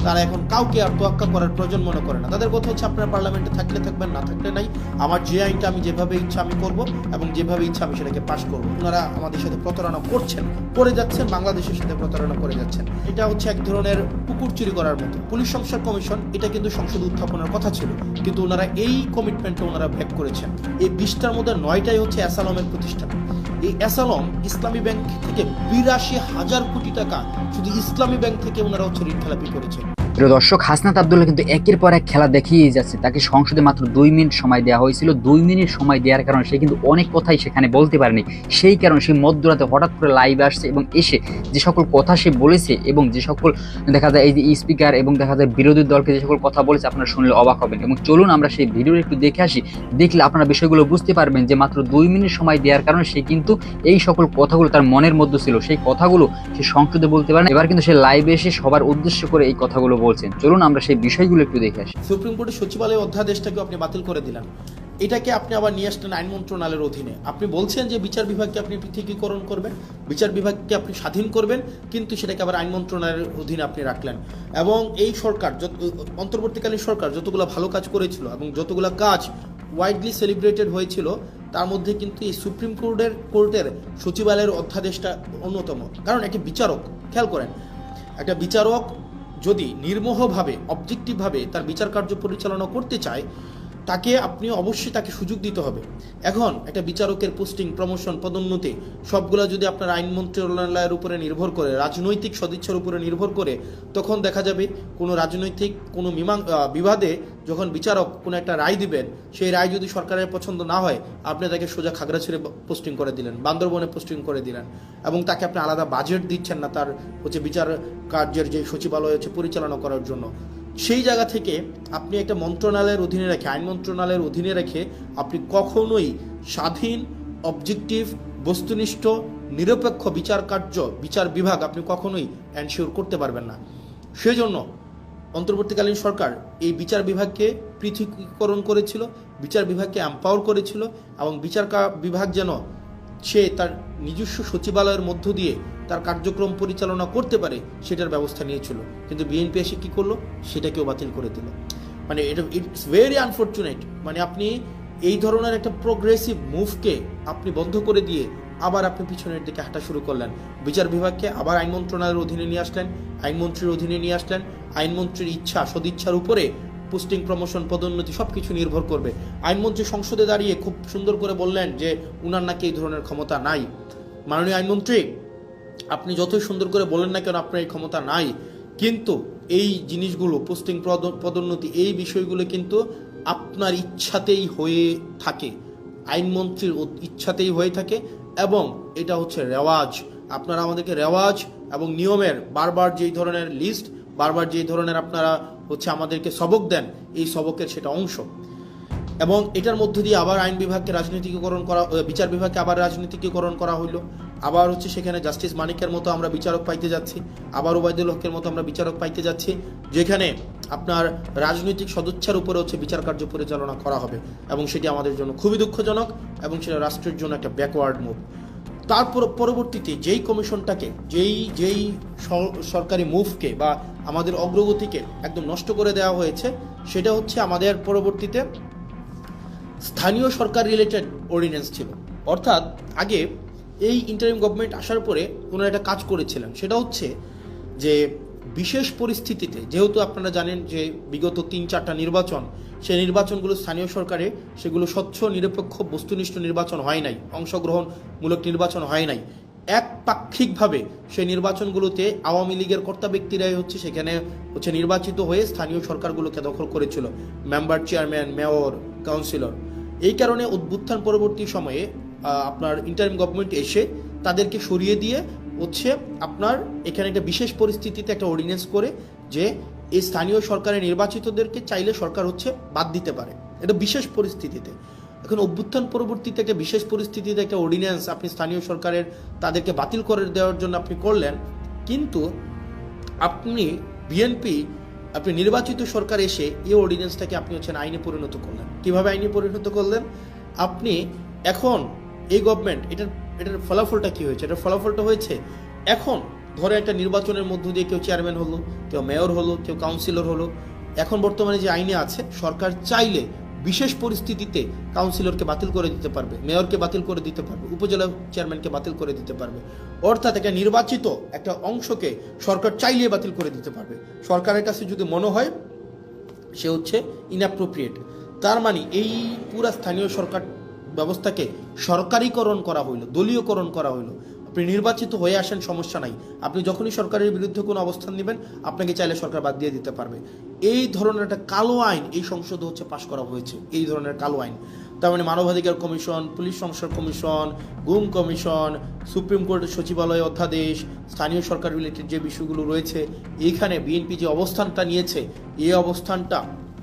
তারা এখন কাউকে আর তোয়াক্কা করার প্রয়োজন মনে করে না। তাদের কথা হচ্ছে আপনারা পার্লামেন্টে থাকলে থাকবেন, না থাকলে নাই, আমার যে আইনটা আমি যেভাবে ইচ্ছা আমি করব এবং যেভাবে ইচ্ছা আমি সেটাকে পাশ করব। ওনারা আমাদের সাথে প্রতারণা করছেন, করে যাচ্ছেন, বাংলাদেশের সাথে প্রতারণা করে যাচ্ছেন। এটা হচ্ছে এক ধরনের পুকুর চুরি করার মতো। পুলিশ সংস্কার কমিশন এটা কিন্তু সংসদে উত্থাপনের কথা ছিল, কিন্তু ওনারা এই কমিটমেন্টটা ওনারা ব্যাক করেছেন। এই 20টার মধ্যে 9টাই হচ্ছে অ্যাসালমের প্রতিষ্ঠান। এই অ্যাসালম ইসলামী ব্যাংক থেকে 82,000 কোটি টাকা শুধু ইসলামী ব্যাংক থেকে ওনারা হচ্ছে ঋণ খেলাপি করেছেন। প্রিয় দর্শক, হাসনাত আব্দুল্লাহ কিন্তু একের পর এক খেলা দেখিয়ে যাচ্ছে। তাকে সংসদে মাত্র 2 মিনিট সময় দেওয়া হয়েছিল। 2 মিনিট সময় দেওয়ার কারণে সে কিন্তু অনেক কথাই সেখানে বলতে পারেনি। সেই কারণে সে মধ্যরাতে হঠাৎ করে লাইভে আসছে এবং এসে যে সকল কথা সে বলেছে এবং যে সকল দেখা যায় এই যে স্পিকার এবং দেখা যায় বিরোধী দলকে যে সকল কথা বলেছে, আপনারা শুনলে অবাক হবেন। এবং চলুন আমরা সেই ভিডিওটা একটু দেখে আসি। দেখলে আপনারা বিষয়গুলো বুঝতে পারবেন যে মাত্র 2 মিনিট সময় দেওয়ার কারণে সে কিন্তু এই সকল কথাগুলো তার মনের মধ্যে ছিল, সেই কথাগুলো সে সংসদে বলতে পারে। এবার কিন্তু সে লাইভে এসে সবার উদ্দেশ্য করে এই কথাগুলো বলছেন। চলুন আমরা সেই বিষয়গুলো একটু দেখে আসি। সুপ্রিম কোর্টের সচিবালয় অধ্যাদেশটাকে আপনি বাতিল করে দিলেন, এটাকে আপনি আবার নিয়ে আসলেন আইন মন্ত্রণালয়ের অধীনে। আপনি বলছেন যে বিচার বিভাগকে আপনি পৃথকীকরণ করবেন, বিচার বিভাগকে আপনি স্বাধীন করবেন, কিন্তু সেটাকে আবার আইন মন্ত্রণালয়ের অধীনে আপনি রাখলেন। এবং এই সরকার অন্তর্বর্তীকালীন সরকার যতগুলো ভালো কাজ করেছিল এবং যতগুলো কাজ ওয়াইডলি সেলিব্রেটেড হয়েছিল, তার মধ্যে কিন্তু এই সুপ্রিম কোর্টের সচিবালয়ের অধ্যাদেশটা অন্যতম। কারণ একটি বিচারক, খেয়াল করেন, একটা বিচারক যদি নির্মোহভাবে অবজেক্টিভভাবে তার বিচার কার্য পরিচালনা করতে চায়, তাকে আপনি অবশ্যই তাকে সুযোগ দিতে হবে। এখন একটা বিচারকের পোস্টিং, প্রমোশন, পদোন্নতি সবগুলো যদি আপনার আইন মন্ত্রণালয়ের উপরে নির্ভর করে, রাজনৈতিক সদিচ্ছার উপরে নির্ভর করে, তখন দেখা যাবে কোনো রাজনৈতিক কোনো বিবাদে যখন বিচারক কোনো একটা রায় দিবেন, সেই রায় যদি সরকারের পছন্দ না হয়, আপনি তাকে সোজা খাগড়াছড়ি পোস্টিং করে দিলেন, বান্দরবনে পোস্টিং করে দিলেন, এবং তাকে আপনি আলাদা বাজেট দিচ্ছেন না তার হচ্ছে বিচার কার্যের যে সচিবালয় হচ্ছে পরিচালনা করার জন্য। সেই জায়গা থেকে আপনি একটা মন্ত্রণালয়ের অধীনে রেখে, আইন মন্ত্রণালয়ের অধীনে রেখে আপনি কখনোই স্বাধীন, অবজেক্টিভ, বস্তুনিষ্ঠ, নিরপেক্ষ বিচার কার্য, বিচার বিভাগ আপনি কখনোই এনশিওর করতে পারবেন না। সেই জন্য অন্তর্বর্তীকালীন সরকার এই বিচার বিভাগকে পৃথকীকরণ করেছিল, বিচার বিভাগকে এম্পাওয়ার করেছিল, এবং বিচার বিভাগ যেন সে তার নিজস্ব সচিবালয়ের মধ্য দিয়ে তার কার্যক্রম পরিচালনা করতে পারে সেটার ব্যবস্থা নিয়েছিল। কিন্তু বিএনপি এসে কী করলো, সেটাকেও বাতিল করে দিল। মানে এটা ইটস ভেরি আনফর্চুনেট। মানে আপনি এই ধরনের একটা প্রোগ্রেসিভ মুভকে আপনি বন্ধ করে দিয়ে আবার আপনি পিছনের দিকে হাঁটা শুরু করলেন। বিচার বিভাগকে আবার আইন মন্ত্রণালয়ের অধীনে নিয়ে আসলেন, আইনমন্ত্রীর অধীনে নিয়ে আসলেন। আইনমন্ত্রীর ইচ্ছা, সদিচ্ছার উপরে পোস্টিং, প্রমোশন, পদোন্নতি সব কিছু নির্ভর করবে। আইনমন্ত্রী সংসদে দাঁড়িয়ে খুব সুন্দর করে বললেন যে উনার নাকি এই ধরনের ক্ষমতা নাই। মাননীয় আইনমন্ত্রী, আপনি যতই সুন্দর করে বলেন না কেন আপনার এই ক্ষমতা নাই, কিন্তু এই জিনিসগুলো, পোস্টিং, পদোন্নতি, এই বিষয়গুলো কিন্তু আপনার ইচ্ছাতেই হয়ে থাকে, আইনমন্ত্রীর ইচ্ছাতেই হয়ে থাকে, এবং এটা হচ্ছে রেওয়াজ। আপনারা আমাদেরকে রেওয়াজ এবং নিয়মের বারবার যেই ধরনের লিস্ট, বারবার যেই ধরনের আপনারা হচ্ছে আমাদেরকে সবক দেন, এই সবকের সেটা অংশ। এবং এটার মধ্য দিয়ে আবার আইন বিভাগকে রাজনীতিকীকরণ করা, বিচার বিভাগকে আবার রাজনীতিকীকরণ করা হইলো। আবার হচ্ছে সেখানে জাস্টিস মানিকের মতো আমরা বিচারক পাইতে যাচ্ছি, আবার ওবায়দুল হকের মতো আমরা বিচারক পাইতে যাচ্ছি, যেখানে আপনার রাজনৈতিক সদিচ্ছার উপরে হচ্ছে বিচার কার্য পরিচালনা করা হবে, এবং সেটি আমাদের জন্য খুবই দুঃখজনক, এবং সেটা রাষ্ট্রের জন্য একটা ব্যাকওয়ার্ড মুভ। তারপর পরবর্তীতে যেই কমিশনটাকে, যেই সরকারি মুভকে বা আমাদের অগ্রগতিকে একদম নষ্ট করে দেওয়া হয়েছে, সেটা হচ্ছে আমাদের পরবর্তীতে স্থানীয় সরকার রিলেটেড অর্ডিন্যান্স ছিল। অর্থাৎ আগে এই ইন্টারিম গভর্নমেন্ট আসার পরে ওনারা একটা কাজ করেছিলেন, সেটা হচ্ছে যে বিশেষ পরিস্থিতিতে, যেহেতু আপনারা জানেন যে বিগত 3-4টা নির্বাচন, সেই নির্বাচনগুলো স্থানীয় সরকারে সেগুলো স্বচ্ছ, নিরপেক্ষ, বস্তুনিষ্ঠ নির্বাচন হয় নাই, অংশগ্রহণমূলক নির্বাচন হয় নাই। একপাক্ষিকভাবে সেই নির্বাচনগুলোতে আওয়ামী লীগের কর্তা ব্যক্তিরাই হচ্ছে সেখানে হচ্ছে নির্বাচিত হয়ে স্থানীয় সরকারগুলোকে দখল করেছিল, মেম্বার, চেয়ারম্যান, মেয়র, কাউন্সিলর। এই কারণে অভ্যুত্থান পরবর্তী সময়ে আপনার ইন্টারিম গভর্নমেন্ট এসে তাদেরকে সরিয়ে দিয়ে হচ্ছে আপনার এখানে একটা বিশেষ পরিস্থিতিতে একটা অর্ডিন্যান্স করে যে এই স্থানীয় সরকারের নির্বাচিতদেরকে চাইলে সরকার হচ্ছে বাদ দিতে পারে, এটা বিশেষ পরিস্থিতিতে। এখন অভ্যুত্থান পরবর্তীতে একটা বিশেষ পরিস্থিতিতে একটা অর্ডিন্যান্স আপনি স্থানীয় সরকারের তাদেরকে বাতিল করে দেওয়ার জন্য আপনি করলেন, কিন্তু আপনি বিএনপি, আপনি নির্বাচিত সরকার এসে এই অর্ডিন্যান্সটাকে আপনি হচ্ছেন আইনে পরিণত করলেন। কিভাবে আইনে পরিণত করলেন? আপনি এখন এই গভর্নমেন্ট, এটার ফলাফলটা কি হয়েছে? এটার ফলাফলটা হয়েছে এখন ধরে একটা নির্বাচনের মধ্য দিয়ে কেউ চেয়ারম্যান হলো, কেউ মেয়র হলো, কেউ কাউন্সিলর হলো। এখন বর্তমানে যে আইনে আছে, সরকার চাইলে বিশেষ পরিস্থিতিতে কাউন্সিলরকে বাতিল করে দিতে পারবে, মেয়রকে বাতিল করে দিতে পারবে, উপজেলা চেয়ারম্যানকে বাতিল করে দিতে পারবে। অর্থাৎ একটা নির্বাচিত একটা অংশকে সরকার চাইলে বাতিল করে দিতে পারবে, সরকারের কাছে যদি মনে হয় সে হচ্ছে ইনঅ্যাপ্রোপ্রিয়েট। তার মানে এই পুরা স্থানীয় সরকার ব্যবস্থাকে সরকারিকরণ করা হইল, দলীয়করণ করা হইল। আপনি নির্বাচিত হয়ে আসেন, সমস্যা নাই, আপনি যখনই সরকারের বিরুদ্ধে কোনো অবস্থান নেবেন আপনাকে চাইলে সরকার বাদ দিয়ে দিতে পারবে। এই ধরনের একটা কালো আইন এই সংসদে হচ্ছে পাশ করা হয়েছে, এই ধরনের কালো আইন। তার মানে মানবাধিকার কমিশন, পুলিশ সংস্কার কমিশন, গুম কমিশন, সুপ্রিম কোর্টের সচিবালয় অধ্যাদেশ, স্থানীয় সরকার রিলেটেড যে বিষয়গুলো রয়েছে, এইখানে বিএনপি যে অবস্থানটা নিয়েছে, এই অবস্থানটা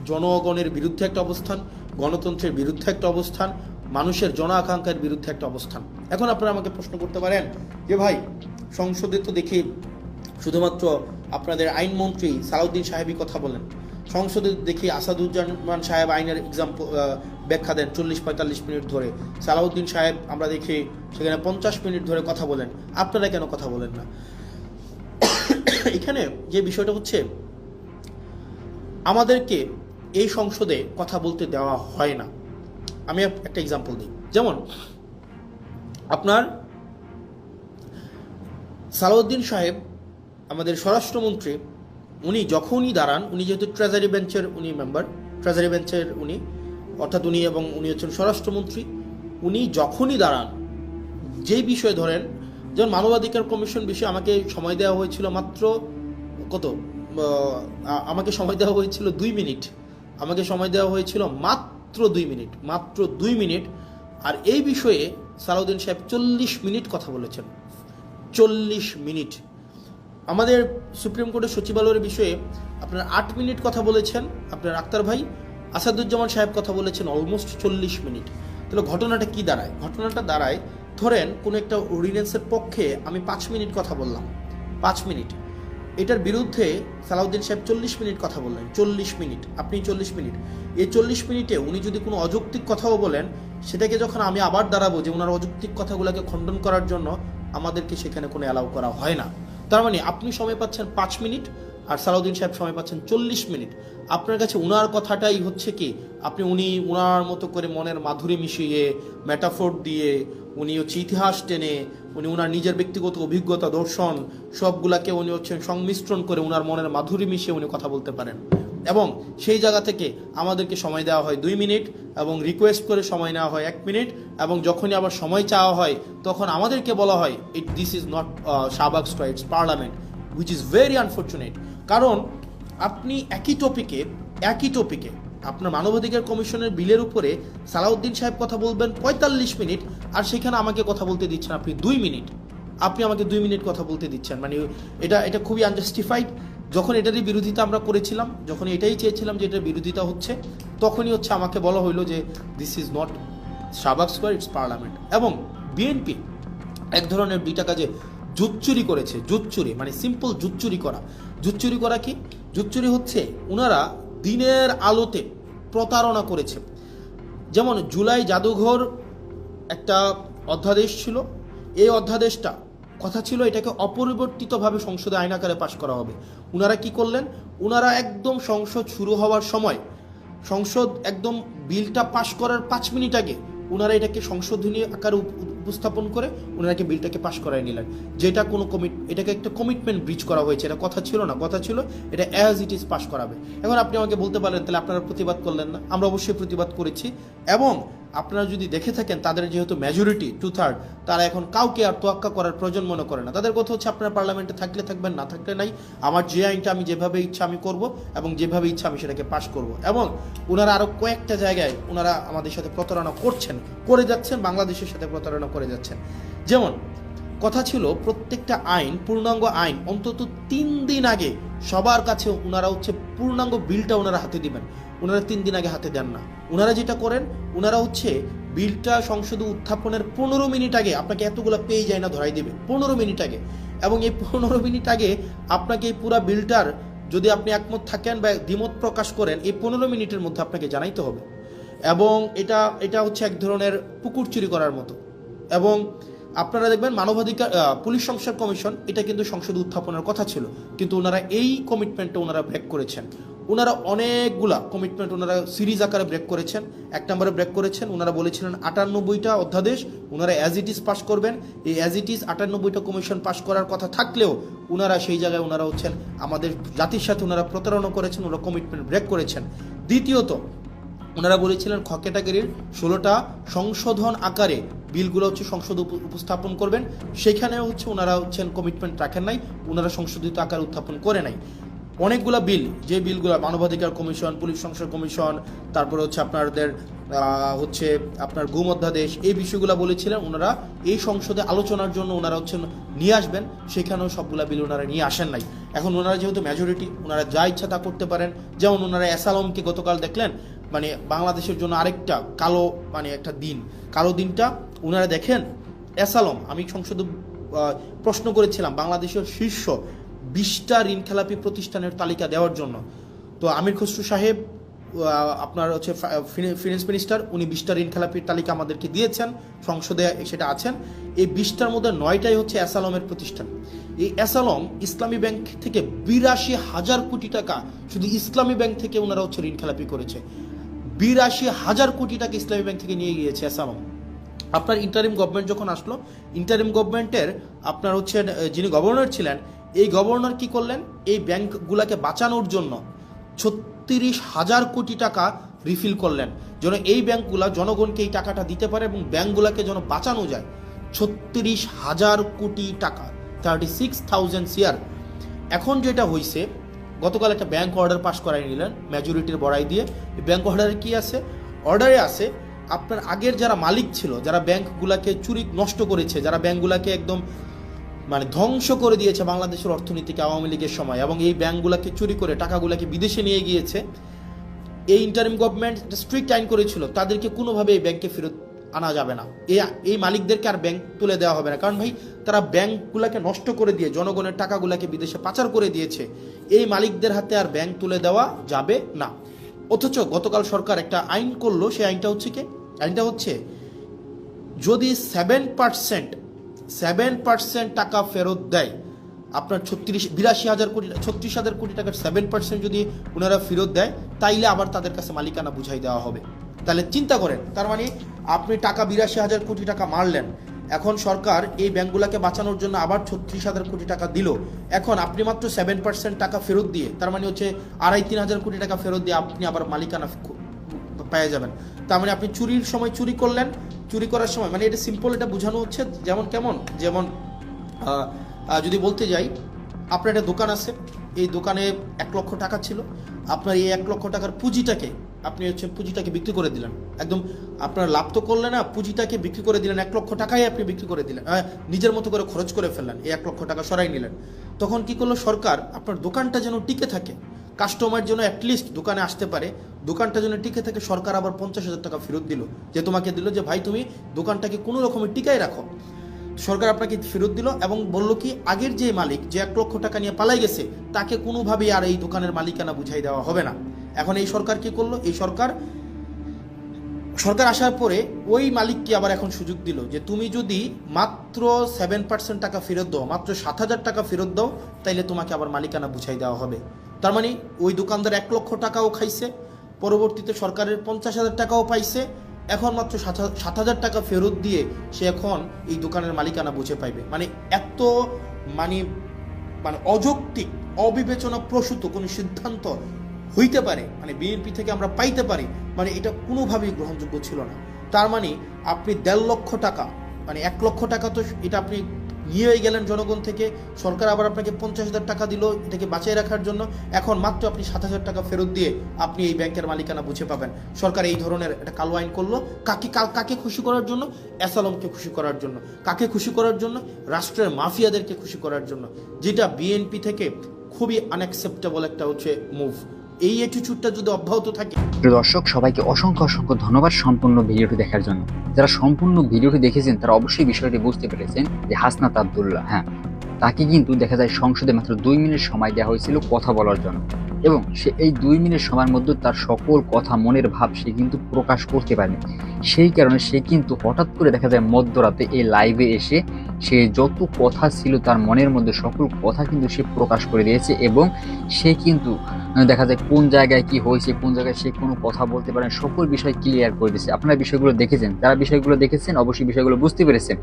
জনগণের বিরুদ্ধে একটা অবস্থান, গণতন্ত্রের বিরুদ্ধে একটা অবস্থান, মানুষের জন আকাঙ্ক্ষার বিরুদ্ধে একটা অবস্থান। এখন আপনারা আমাকে প্রশ্ন করতে পারেন যে ভাই, সংসদে তো দেখি শুধুমাত্র আপনাদের আইনমন্ত্রী সালাউদ্দিন সাহেবই কথা বলেন, সংসদে দেখি আসাদুজ্জামান সাহেব আইনের এক্সাম্পল ব্যাখ্যা দেন 40-45 মিনিট ধরে, সালাউদ্দিন সাহেব আমরা দেখি সেখানে 50 মিনিট ধরে কথা বলেন, আপনারা কেন কথা বলেন না? এখানে যে বিষয়টা হচ্ছে, আমাদেরকে এই সংসদে কথা বলতে দেওয়া হয় না। আমি একটা এক্সাম্পল দিই, যেমন আপনার সালাউদ্দিন সাহেব আমাদের স্বরাষ্ট্রমন্ত্রী, উনি যখনই দাঁড়ান, উনি যেহেতু ট্রেজারি বেঞ্চের উনি মেম্বার, ট্রেজারি বেঞ্চের উনি, অর্থাৎ উনি এবং উনি হচ্ছেন স্বরাষ্ট্রমন্ত্রী, উনি যখনই দাঁড়ান যেই বিষয় ধরেন, যেমন মানবাধিকার কমিশন বিষয়ে আমাকে সময় দেওয়া হয়েছিল মাত্র আমাকে সময় দেওয়া হয়েছিল 2 মিনিট, আমাকে সময় দেওয়া হয়েছিল মাত্র 2 মিনিট, আর এই বিষয়ে সালাউদ্দিন সাহেব 40 মিনিট কথা বলেছেন, 40 মিনিট। আমাদের সুপ্রিম কোর্টের সচিবালয়ের বিষয়ে আপনার 8 মিনিট কথা বলেছেন আপনার আক্তার ভাই, আসাদুজ্জামান সাহেব কথা বলেছেন অলমোস্ট 40 মিনিট। তাহলে ঘটনাটা কি দাঁড়ায়? ঘটনাটা দাঁড়ায়, ধরেন কোনো একটা অর্ডিন্যান্সের পক্ষে আমি 5 মিনিট কথা বললাম, 5 মিনিট, এটার বিরুদ্ধে সালাউদ্দিন সাহেব 40 মিনিট কথা বললেন, 40 মিনিট, আপনি 40 মিনিট। এই 40 মিনিটে উনি যদি কোনো অযৌক্তিক কথাও বলেন, সেটাকে যখন আমি আবার দাঁড়াবো যে ওনার অযৌক্তিক কথাগুলোকে খণ্ডন করার জন্য, আমাদেরকে সেখানে কোনো অ্যালাউ করা হয় না। তার মানে আপনি সময় পাচ্ছেন 5 মিনিট আর সালাউদ্দিন সাহেব সময় পাচ্ছেন 40 মিনিট। আপনার কাছে উনার কথাটাই হচ্ছে কি, উনি উনার মতো করে মনের মাধুরী মিশিয়ে, মেটাফোর দিয়ে, উনি হচ্ছে ইতিহাস টেনে, উনি উনার নিজের ব্যক্তিগত অভিজ্ঞতা, দর্শন সবগুলাকে উনি হচ্ছে সংমিশ্রণ করে উনার মনের মাধুরী মিশিয়ে উনি কথা বলতে পারেন। এবং সেই জায়গা থেকে আমাদেরকে সময় দেওয়া হয় 2 মিনিট, এবং রিকোয়েস্ট করে সময় নেওয়া হয় 1 মিনিট, এবং যখনই আবার সময় চাওয়া হয় তখন আমাদেরকে বলা হয় this is not Shahbag square, it's parliament, which is very unfortunate. কারণ আপনি একই টপিকে আপনার মানবাধিকার কমিশনের বিলের উপরে সালাউদ্দিন সাহেব কথা বলবেন 45 মিনিট, আর সেখানে আমাকে কথা বলতে দিচ্ছেন আপনি 2 মিনিট, আপনি আমাকে 2 মিনিট কথা বলতে দিচ্ছেন। মানে এটা খুবই আনজাস্টিফাইড। যখন এটারই বিরোধিতা আমরা করেছিলাম, যখন এটাই চেয়েছিলাম যে এটার বিরোধিতা হচ্ছে, তখনই হচ্ছে আমাকে বলা হইলো যে this is not Shahbag square, it's parliament. এবং বিএনপি এক ধরনের 2টা কাজে জুচ্চুরি করেছে, জুচ্চুরি মানে সিম্পল জুচ্চুরি করা কি? জুচ্চুরি হচ্ছে ওনারা দিনের আলোতে প্রতারণা করেছে। যেমন জুলাই জাদুঘর একটা অধ্যাদেশ ছিল, এই অধ্যাদেশটা কথা ছিল এটাকে অপরিবর্তিতভাবে সংসদে আইন আকারে পাশ করা হবে। ওনারা কি করলেন? ওনারা একদম সংসদ শুরু হওয়ার সময়, সংসদ একদম বিলটা পাশ করার 5 মিনিট আগে ওনারা এটাকে সংশোধনী আকারে উপস্থাপন করে ওনারাকে বিলটাকে পাশ করায় নিলেন, যেটা কোনো এটাকে একটা কমিটমেন্ট ব্রিচ করা হয়েছে। এটা কথা ছিল না, কথা ছিল এটা অ্যাজ ইট ইজ পাশ করাবে। এখন আপনি আমাকে বলতে পারেন তাহলে আপনারা প্রতিবাদ করলেন না? আমরা অবশ্যই প্রতিবাদ করেছি, এবং আপনারা যদি দেখে থাকেন তাদের যেহেতু মেজরিটি 2/3, তারা এখন কাউকে আর তোয়াক্কা করার প্রয়োজন মনে করে না। তাদের কথা হচ্ছে আপনারা পার্লামেন্টে থাকলে থাকবেন, না থাকলে নাই, আমার যে আইনটা আমি যেভাবে ইচ্ছা আমি করব, এবং যেভাবে ইচ্ছা আমি সেটাকে পাশ করব। এবং ওনারা আরও কয়েকটা জায়গায় ওনারা আমাদের সাথে প্রতারণা করে যাচ্ছেন, বাংলাদেশের সাথে প্রতারণা করে যাচ্ছেন। যেমন কথা ছিল প্রত্যেকটা আইন, পূর্ণাঙ্গ আইন অন্তত 3 দিন আগে সবার কাছে ওনারা হচ্ছে পূর্ণাঙ্গ বিলটা ওনারা হাতে দিবেন। ওনারা 3 দিন আগে হাতে দেন না। ওনারা যেটা করেন, ওনারা হচ্ছে বিলটা সংসদে উত্থাপনের 15 মিনিট আগে আপনাকে এতগুলো পেয়ে যায় না ধরাই দেবে, 15 মিনিট আগে। এবং এই 15 মিনিট আগে আপনাকে এই পুরা বিলটার যদি আপনি একমত থাকেন বা দ্বিমত প্রকাশ করেন, এই 15 মিনিটের মধ্যে আপনাকে জানাইতে হবে। এবং এটা হচ্ছে এক ধরনের পুকুর চুরি করার মতো। এবং আপনারা দেখবেন মানবাধিকার পুলিশ সংস্কার কমিশন এটা কিন্তু সংসদে উত্থাপনের কথা ছিল, কিন্তু ওনারা এই কমিটমেন্টটা ওনারা ব্রেক করেছেন। ওনারা অনেকগুলা কমিটমেন্ট ওনারা সিরিজ আকারে ব্রেক করেছেন। এক নম্বরে ব্রেক করেছেন, ওনারা বলেছিলেন 98টা অধ্যাদেশ ওনারা অ্যাজ ইট ইজ পাস করবেন। এই অ্যাজ ইট ইজ 98টা কমিশন পাস করার কথা থাকলেও ওনারা সেই জায়গায় ওনারা হচ্ছেন আমাদের জাতির সাথে ওনারা প্রতারণা করেছেন, ওনারা কমিটমেন্ট ব্রেক করেছেন। দ্বিতীয়ত ওনারা বলেছিলেন খ ক্যাটাগরির 16টা সংশোধন আকারে বিলগুলো হচ্ছে সংসদে উপস্থাপন করবেন, সেখানে হচ্ছে ওনারা হচ্ছেন কমিটমেন্ট রাখেন নাই, ওনারা সংশোধিত আকারে উত্থাপন করে নাই। অনেকগুলা বিল, যে বিলগুলো মানবাধিকার কমিশন, পুলিশ সংস্কার কমিশন, তারপরে হচ্ছে আপনাদের হচ্ছে আপনার গুম অধ্যাদেশ, এই বিষয়গুলো বলেছিলেন ওনারা এই সংসদে আলোচনার জন্য ওনারা হচ্ছেন নিয়ে আসবেন, সেখানেও সবগুলা বিল ওনারা নিয়ে আসেন নাই। এখন ওনারা যেহেতু মেজরিটি, ওনারা যা ইচ্ছা তা করতে পারেন। যেমন ওনারা অ্যাসালমকে গতকাল দেখলেন মানে বাংলাদেশের জন্য আরেকটা কালো মানে একটা দিন, কালো দিনটা ওনারা দেখেন অ্যাসালম। আমি সংসদে প্রশ্ন করেছিলাম বাংলাদেশের শীর্ষ 20টা ঋণ খেলাপি প্রতিষ্ঠানের তালিকা দেওয়ার জন্য, তো আমির খসরু সাহেব আপনার হচ্ছে ফিনান্স মিনিস্টার, উনি 20টা ঋণ খেলাপির তালিকা আমাদেরকে দিয়েছেন, সংসদে সেটা আছেন। এই 20টার মধ্যে 9টাই হচ্ছে অ্যাসালমের প্রতিষ্ঠান। এই অ্যাসালম ইসলামী ব্যাংক থেকে 82,000 কোটি টাকা শুধু ইসলামী ব্যাংক থেকে ওনারা হচ্ছে ঋণ খেলাপি করেছে। 82,000 কোটি টাকা ইসলামী ব্যাংক থেকে নিয়ে গিয়েছে অ্যাসালম। আপনার ইন্টারিম গভর্নমেন্ট যখন আসলো, ইন্টারিম গভর্নমেন্টের আপনার হচ্ছে যিনি গভর্নর ছিলেন, এই গভর্নর কি করলেন, এই ব্যাংকগুলোকে বাঁচানোর জন্য 36,000 কোটি টাকা রিফিল করলেন, যেন এই ব্যাংকগুলা জনগণকে এই টাকাটা দিতে পারে এবং ব্যাংকগুলোকে যেন বাঁচানো যায়। 36,000 কোটি টাকা, 36,000 সিআর। এখন যেটা হয়েছে, গতকাল একটা ব্যাংক অর্ডার পাস করাই নিলেন মেজরিটির বড়াই দিয়ে। ব্যাংক অর্ডারে কি আছে? অর্ডারে আছে আপনার আগের যারা মালিক ছিল, যারা ব্যাংকগুলোকে চুরি নষ্ট করেছে, যারা ব্যাংকগুলোকে একদম মানে ধ্বংস করে দিয়েছে বাংলাদেশের অর্থনীতিকে আওয়ামী লীগের সময়, এবং এই ব্যাংকগুলোকে চুরি করে টাকাগুলোকে বিদেশে নিয়ে গিয়েছে, এই ইন্টারিম গভর্নমেন্ট স্ট্রিক্ট আইন করেছিল তাদেরকে কোনোভাবে এই ব্যাংকে ফেরত আনা যাবে না, এই মালিকদেরকে আর ব্যাংক তুলে দেওয়া হবে না। কারণ ভাই তারা ব্যাংকগুলোকে নষ্ট করে দিয়ে জনগণের টাকাগুলোকে বিদেশে পাচার করে দিয়েছে, এই মালিকদের হাতে আর ব্যাংক তুলে দেওয়া যাবে না। অথচ গতকাল সরকার একটা আইন করলো, সেই আইনটা হচ্ছে কি? আইনটা হচ্ছে যদি 7% টাকা ফেরত দেয়, আপনার 36,000 কোটি টাকার 7% যদি ওনারা ফেরত দেয়, তাইলে আবার তাদের কাছে মালিকানা বুঝাই দেওয়া হবে। তাহলে চিন্তা করেন, তার মানে আপনি টাকা 82,000 কোটি টাকা মারলেন, এখন সরকার এই ব্যাংকগুলোকে বাঁচানোর জন্য আবার 36,000 কোটি টাকা দিল। এখন আপনি মাত্র 7% টাকা ফেরত দিয়ে, তার মানে হচ্ছে 2,500-3,000 কোটি টাকা ফেরত দিয়ে আপনি আবার মালিকানা পেয়ে যাবেন। তার মানে আপনি চুরির সময় চুরি করলেন, চুরি করার সময় মানে এটা সিম্পল, এটা বোঝানো হচ্ছে যেমন যদি বলতে যাই, আপনার একটা দোকান আছে, এই দোকানে 1 লক্ষ টাকা ছিল, আপনার এই 1 লক্ষ টাকার পুঁজিটাকে আপনি হচ্ছে পুঁজিটাকে বিক্রি করে দিলেন, একদম আপনার লাভ তো করলেন না, পুঁজিটাকে বিক্রি করে দিলেন, 1 লক্ষ টাকাই আপনি বিক্রি করে দিলেন, নিজের মতো করে খরচ করে ফেললেন, এই 1 লক্ষ টাকা সরাই নিলেন। তখন কি করলো সরকার, আপনার দোকানটা যেন টিকে থাকে, কাস্টমার যেন অ্যাটলিস্ট দোকানে আসতে পারে, দোকানটা যেন টিকে থাকে, সরকার আবার 50,000 টাকা ফেরত দিল, যে তোমাকে দিল যে ভাই তুমি দোকানটাকে কোনো রকমের টিকাই রাখো। সরকার আপনাকে ফেরত দিল এবং বলল কি আগের যে মালিক যে 1 লক্ষ টাকা নিয়ে পালাই গেছে, তাকে কোনোভাবেই আর এই দোকানের মালিকানা বুঝাই দেওয়া হবে না। এখন এই সরকার কি করলো, এই সরকার আসার পরে ওই মালিককে আবার এখন সুযোগ দিল যে তুমি যদি মাত্র 7% টাকা ফেরত দাও, মাত্র 7,000 টাকা ফেরত দাও, তাইলে তোমাকে আবার মালিকানা বুঝাই দেওয়া হবে। তার মানে ওই দোকানদার 1 লক্ষ টাকাও খাইছে, পরবর্তীতে সরকারের 50,000 টাকাও পাইছে, এখন মাত্র 7,000 টাকা ফেরত দিয়ে সে এখন এই দোকানের মালিকানা বুঝে পাইবে। মানে এত মানে অযৌক্তিক, অবিবেচনা প্রসূত কোনো সিদ্ধান্ত হইতে পারে, মানে বিএনপি থেকে আমরা পাইতে পারি, মানে এটা কোনোভাবেই গ্রহণযোগ্য ছিল না। তার মানে আপনি 1.5 লক্ষ টাকা, মানে 1 লক্ষ টাকা তো এটা আপনি নিয়ে গেলেন জনগণ থেকে, সরকার আবার আপনাকে 50,000 টাকা দিল এটাকে বাঁচিয়ে রাখার জন্য, এখন মাত্র আপনি 7,000 টাকা ফেরত দিয়ে আপনি এই ব্যাংকের মালিকানা বুঝে পাবেন। সরকার এই ধরনের একটা কালো আইন করলো, কাকে খুশি করার জন্য? অ্যাসালমকে খুশি করার জন্য। কাকে খুশি করার জন্য? রাষ্ট্রের মাফিয়াদেরকে খুশি করার জন্য, যেটা বিএনপি থেকে খুবই আনঅ্যাকসেপ্টেবল একটা হচ্ছে মুভ। এই অ্যাটিটিউডটা যদি অব্যাহত থাকে। প্রিয় দর্শক, সবাইকে অসংখ্য ধন্যবাদ সম্পূর্ণ ভিডিওটি দেখার জন্য। যারা সম্পূর্ণ ভিডিওটি দেখেছেন তারা অবশ্যই বিষয়টি বুঝতে পেরেছেন যে হাসনাত আব্দুল্লাহ, তাকে কিন্তু দেখা যায় সংসদে মাত্র 2 মিনিট সময় দেওয়া হয়েছিল কথা বলার জন্য, এবং সে এই 2 মিনিট সময়ের মধ্যে তার সকল কথা মনের ভাব সে কিন্তু প্রকাশ করতে পারেনি। সেই কারণে সে কিন্তু হঠাৎ করে দেখা যায় মধ্যরাতে এই লাইভে এসে সে যত কথা ছিল তার মনের মধ্যে সকল কথা কিন্তু সে প্রকাশ করে দিয়েছে এবং সে কিন্তু দেখা যায় কোন জায়গায় কি হয়েছে, কোন জায়গায় সে কোনো কথা বলতে পারে না, সকল বিষয় ক্লিয়ার করে দিয়েছে। আপনারা বিষয়গুলো দেখেছেন, যারা বিষয়গুলো দেখেছেন অবশ্যই বিষয়গুলো বুঝতে পেরেছেন।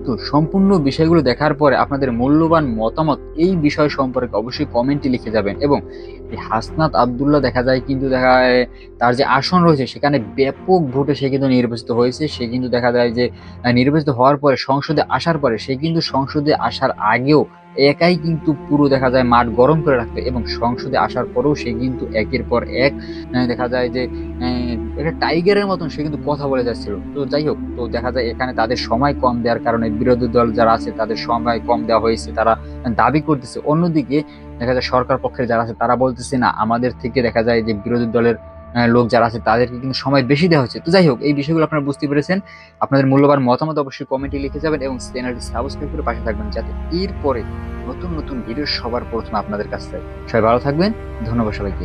তো সম্পূর্ণ বিষয়গুলো দেখার পরে আপনাদের মূল্যবান মতামত এই বিষয় সম্পর্কে অবশ্যই কমেন্টে লিখে যাবেন। এবং এই হাসনাত আব্দুল্লাহ দেখা যায় কিন্তু দেখা যায় তার যে আসন রয়েছে সেখানে ব্যাপক ভোটে সে কিন্তু নির্বাচিত হয়েছে। সে কিন্তু দেখা যায় যে নির্বাচিত হওয়ার পরে সংসদে আসার পরে সে কিন্তু সংসদে আসার আগেও একাই কিন্তু পুরো দেখা যায় মাঠ গরম করে রাখতো এবং সংসদে আসার পরেও সে কিন্তু একের পর এক দেখা যায় যে একটা টাইগারের মতন সে কিন্তু কথা বলে যাচ্ছিল। তো যাই হোক, তো দেখা যায় এখানে তাদের সময় কম দেওয়ার কারণে বিরোধী দল যারা আছে তাদের সময় কম দেওয়া হয়েছে, তারা দাবি করতেছে। অন্যদিকে দেখা যায় সরকার পক্ষের যারা আছে তারা বলতেছে না, আমাদের থেকে দেখা যায় যে বিরোধী দলের লোক যারা আছে তাদেরকে কিন্তু সময় বেশি দেওয়া হচ্ছে। তো যাই হোক, এই বিষয়গুলো আপনারা বুঝতে পেরেছেন। আপনাদের মূল্যবান মতামত অবশ্যই কমেন্টে লিখে যাবেন এবং চ্যানেলটি সাবস্ক্রাইব করে পাশে থাকবেন যাতে এরপরে নতুন নতুন ভিডিও সবার প্রথমে আপনাদের কাছে যায়। সবাই ভালো থাকবেন, ধন্যবাদ সবাইকে।